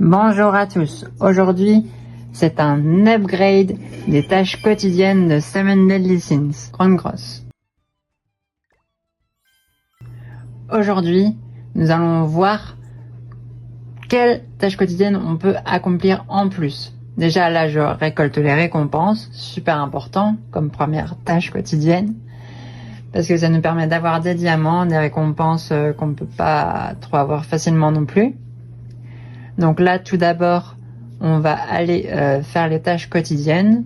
Bonjour à tous, aujourd'hui c'est un upgrade des tâches quotidiennes de 7 Deadly Sins, Grande Grosse. Aujourd'hui, nous allons voir quelles tâches quotidiennes on peut accomplir en plus. Déjà là, je récolte les récompenses, super important comme première tâche quotidienne, parce que ça nous permet d'avoir des diamants, des récompenses qu'on ne peut pas trop avoir facilement non plus. Donc là, tout d'abord, on va aller faire les tâches quotidiennes.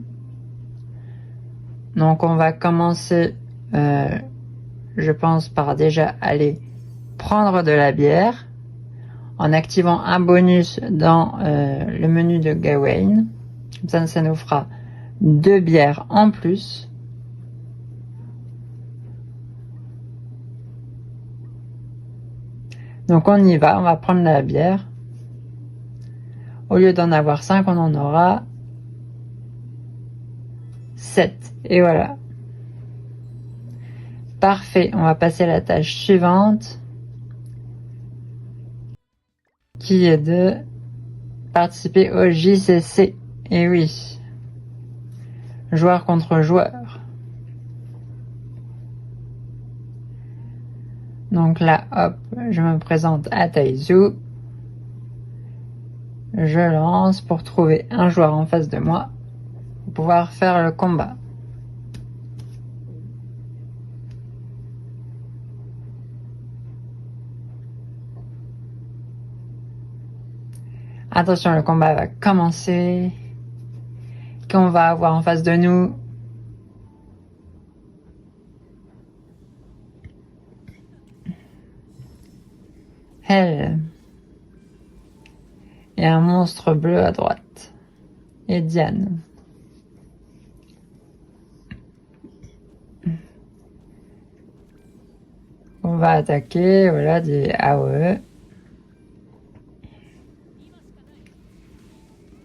Donc on va commencer, je pense, par déjà aller prendre de la bière en activant un bonus dans le menu de Gawain. Comme ça nous fera 2 bières en plus. Donc on y va, on va prendre la bière. Au lieu d'en avoir 5, on en aura 7. Et voilà. Parfait, on va passer à la tâche suivante, qui est de participer au JCC. Et oui, joueur contre joueur. Donc là, hop, je me présente à Taizu. Je lance pour trouver un joueur en face de moi pour pouvoir faire le combat. Attention, le combat va commencer. Qu'on va avoir en face de nous? Elle. Et un monstre bleu à droite. Et Diane. On va attaquer, voilà, des AOE.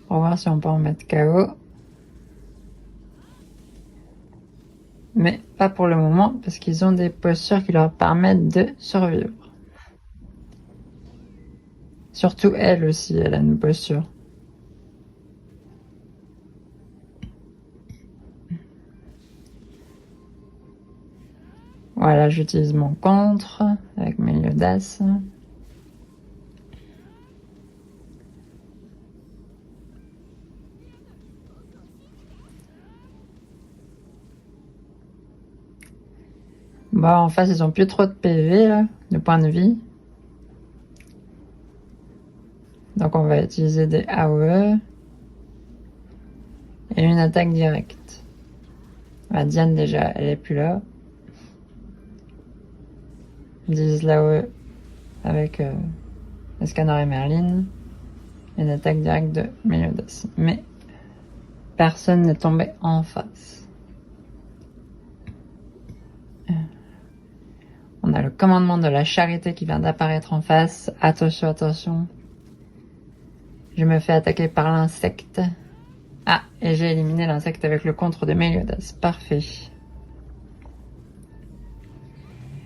Pour voir si on peut en mettre KO. Mais pas pour le moment, parce qu'ils ont des postures qui leur permettent de survivre. Surtout elle aussi, elle a une posture. Voilà, j'utilise mon contre avec Meliodas. Bon, en face, ils ont plus trop de PV, là, de points de vie. Donc, on va utiliser des AOE. Et une attaque directe. Ah, Diane, déjà, elle est plus là. J'utilise l'AOE avec Escanor et Merlin. Et une attaque directe de Meliodas. Mais personne n'est tombé en face. On a le commandement de la charité qui vient d'apparaître en face. Attention, attention. Je me fais attaquer par l'insecte. Ah, et j'ai éliminé l'insecte avec le contre de Meliodas. Parfait.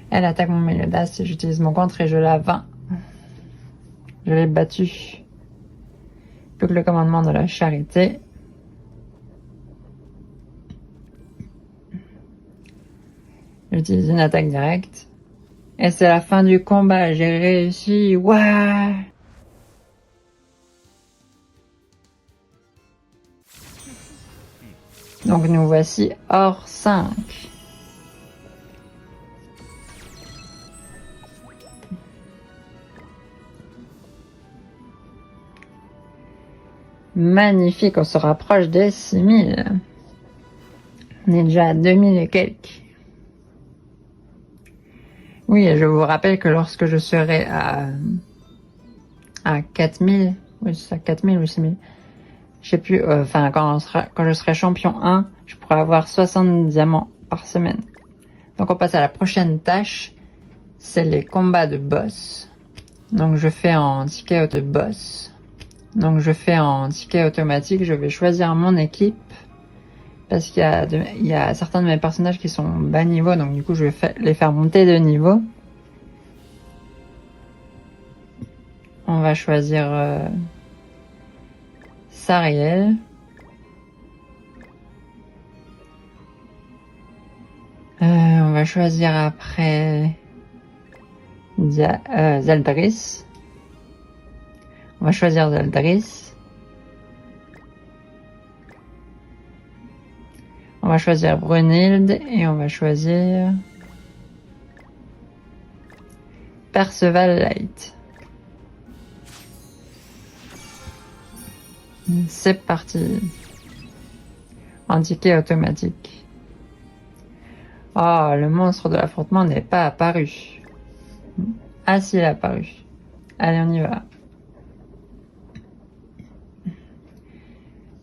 Elle attaque mon Meliodas, j'utilise mon contre et je la vainc. Je l'ai battue. Plus que le commandement de la charité. J'utilise une attaque directe. Et c'est la fin du combat, j'ai réussi. Ouais! Donc nous voici hors 5. Magnifique, on se rapproche des 6000. On est déjà à 2000 et quelques. Oui, et je vous rappelle que lorsque je serai à 4000, oui c'est ça, 4000 ou 6000, je sais plus, enfin quand je serai champion 1, je pourrai avoir 60 diamants par semaine. Donc on passe à la prochaine tâche, c'est les combats de boss. Donc je fais en ticket de boss. Donc je fais en ticket automatique, je vais choisir mon équipe. Parce qu'il y a certains de mes personnages qui sont bas niveau, donc du coup je vais les faire monter de niveau. On va choisir Sariel. On va choisir après Zeldris. On va choisir Zeldris. On va choisir Brunhilde et on va choisir Perceval Light. C'est parti. Indiqué automatique. Oh, le monstre de l'affrontement n'est pas apparu. Ah si, il est apparu. Allez, on y va.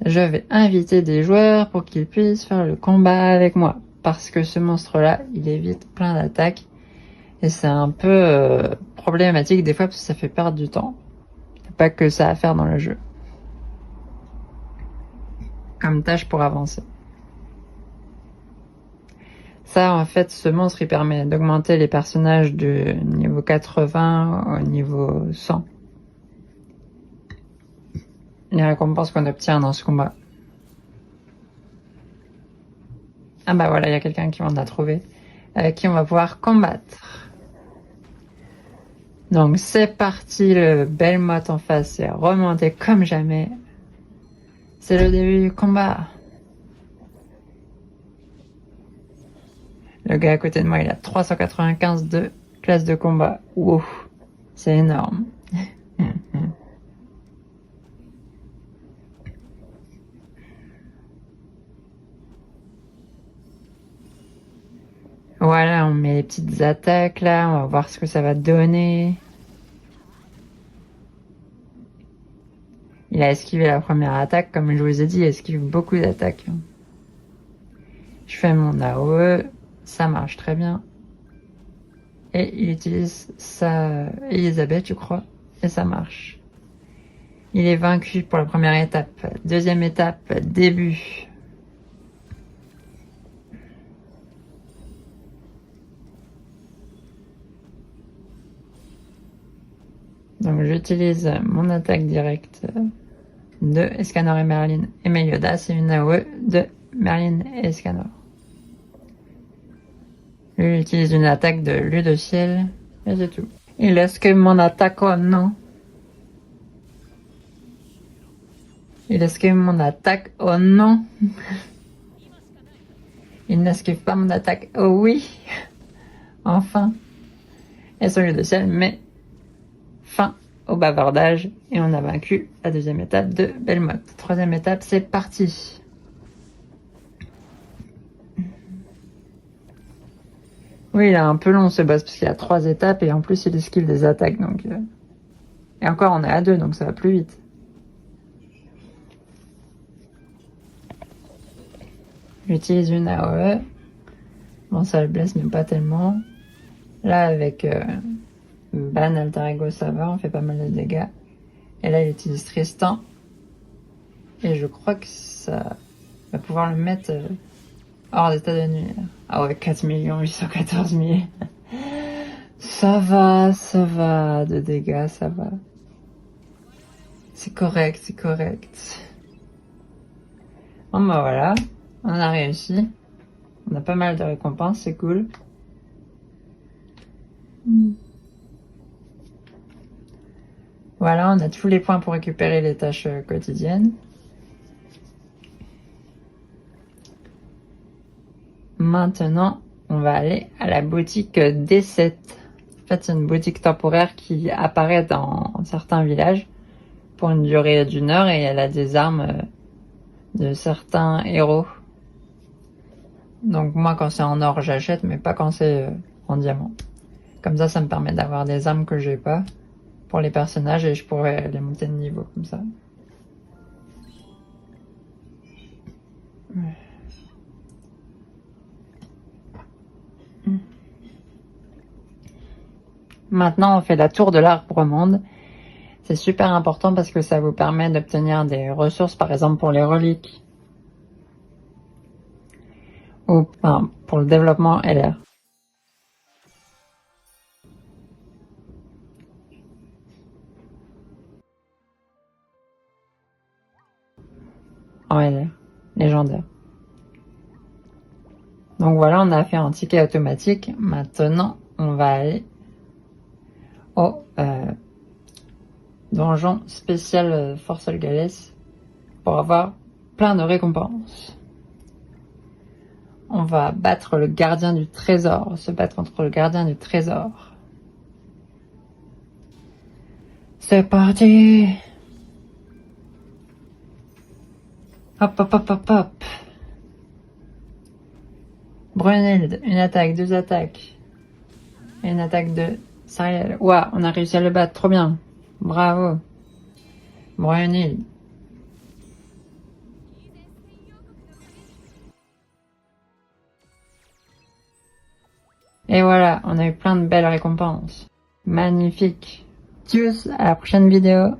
Je vais inviter des joueurs pour qu'ils puissent faire le combat avec moi. Parce que ce monstre-là, il évite plein d'attaques. Et c'est un peu problématique des fois parce que ça fait perdre du temps. Il n'y a pas que ça à faire dans le jeu. Comme tâche pour avancer. Ça, en fait, ce monstre, il permet d'augmenter les personnages du niveau 80 au niveau 100. Les récompenses qu'on obtient dans ce combat. Ah bah voilà, il y a quelqu'un qui m'en a trouvé. Avec qui on va pouvoir combattre. Donc c'est parti, le Belmont en face est remonté comme jamais. C'est le début du combat. Le gars à côté de moi, il a 395 de classe de combat. Wow, c'est énorme. Voilà, on met les petites attaques là, on va voir ce que ça va donner. Il a esquivé la première attaque, comme je vous ai dit, il esquive beaucoup d'attaques. Je fais mon AOE, ça marche très bien. Et il utilise sa Elisabeth, je crois, et ça marche. Il est vaincu pour la première étape. Deuxième étape, début. Donc j'utilise mon attaque directe de Escanor et Merlin et Meliodas. C'est une AOE de Merlin et Escanor. Lui, il utilise une attaque de Ludociel et c'est tout. Il esquive mon attaque, oh non. Il esquive mon attaque, oh non. Il n'esquive pas mon attaque, oh oui. Enfin. Et son Ludociel met fin au bavardage et on a vaincu la deuxième étape de Belmont. Troisième étape, c'est parti. Oui, il est un peu long ce boss parce qu'il y a 3 étapes et en plus il esquive des attaques donc. Et encore on est à 2 donc ça va plus vite. J'utilise une AOE. Bon ça le blesse mais pas tellement. Là avec Ban Alter Ego ça va, on fait pas mal de dégâts. Et là il utilise Tristan. Et je crois que ça va pouvoir le mettre hors d'état de nuire. Ah ouais, 4 814 000. Ça va, de dégâts, ça va. C'est correct, c'est correct. Bon bah voilà, on a réussi. On a pas mal de récompenses, c'est cool. Voilà, on a tous les points pour récupérer les tâches quotidiennes. Maintenant, on va aller à la boutique D7. En fait, c'est une boutique temporaire qui apparaît dans certains villages pour une durée d'1 heure et elle a des armes de certains héros. Donc moi, quand c'est en or, j'achète, mais pas quand c'est en diamant. Comme ça me permet d'avoir des armes que j'ai pas pour les personnages et je pourrais les monter de niveau comme ça. Maintenant, on fait la tour de l'arbre-monde. C'est super important parce que ça vous permet d'obtenir des ressources, par exemple pour les reliques ou enfin, pour le développement LR. en LR, légendaire. Donc voilà, on a fait un ticket automatique. Maintenant, on va aller au donjon spécial Force Galles pour avoir plein de récompenses. On va battre le gardien du trésor, se battre contre le gardien du trésor. C'est parti! Hop, hop, hop, hop, hop. Brunhilde, une attaque, deux attaques. Et une attaque de Sariel. Ouah, on a réussi à le battre, trop bien. Bravo. Brunhilde. Et voilà, on a eu plein de belles récompenses. Magnifique. Tchuss, à la prochaine vidéo.